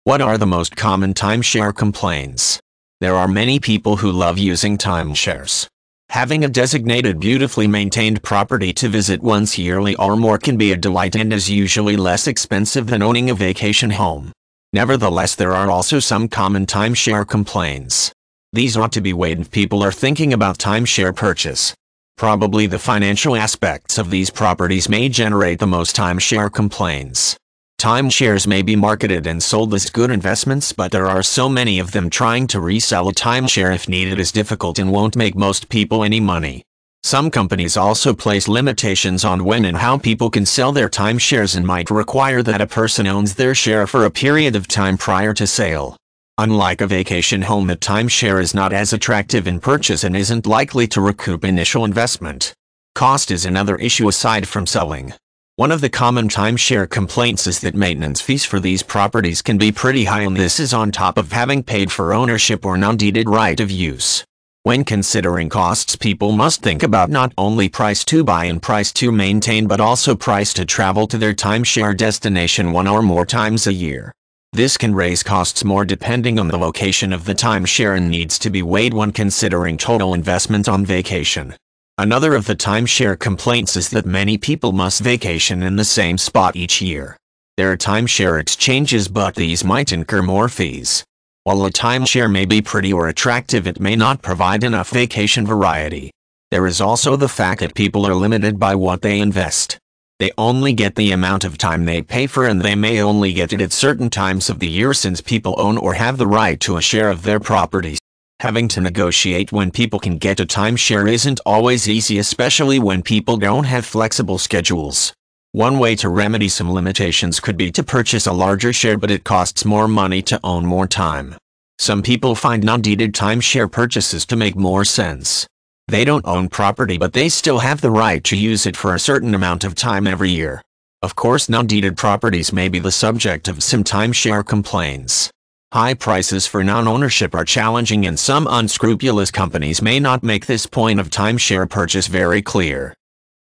What are the most common timeshare complaints? There are many people who love using timeshares. Having a designated, beautifully maintained property to visit once yearly or more can be a delight and is usually less expensive than owning a vacation home. Nevertheless, there are also some common timeshare complaints. These ought to be weighed if people are thinking about timeshare purchase. Probably the financial aspects of these properties may generate the most timeshare complaints. Timeshares may be marketed and sold as good investments, but there are so many of them, trying to resell a timeshare if needed is difficult and won't make most people any money. Some companies also place limitations on when and how people can sell their timeshares and might require that a person owns their share for a period of time prior to sale. Unlike a vacation home, a timeshare is not as attractive in purchase and isn't likely to recoup initial investment. Cost is another issue aside from selling. One of the common timeshare complaints is that maintenance fees for these properties can be pretty high, and this is on top of having paid for ownership or non-deeded right of use. When considering costs, people must think about not only price to buy and price to maintain, but also price to travel to their timeshare destination one or more times a year. This can raise costs more depending on the location of the timeshare and needs to be weighed when considering total investment on vacation. Another of the timeshare complaints is that many people must vacation in the same spot each year. There are timeshare exchanges, but these might incur more fees. While a timeshare may be pretty or attractive, it may not provide enough vacation variety. There is also the fact that people are limited by what they invest. They only get the amount of time they pay for, and they may only get it at certain times of the year, since people own or have the right to a share of their properties. Having to negotiate when people can get a timeshare isn't always easy, especially when people don't have flexible schedules. One way to remedy some limitations could be to purchase a larger share, but it costs more money to own more time. Some people find non-deeded timeshare purchases to make more sense. They don't own property, but they still have the right to use it for a certain amount of time every year. Of course, non-deeded properties may be the subject of some timeshare complaints. High prices for non-ownership are challenging, and some unscrupulous companies may not make this point of timeshare purchase very clear.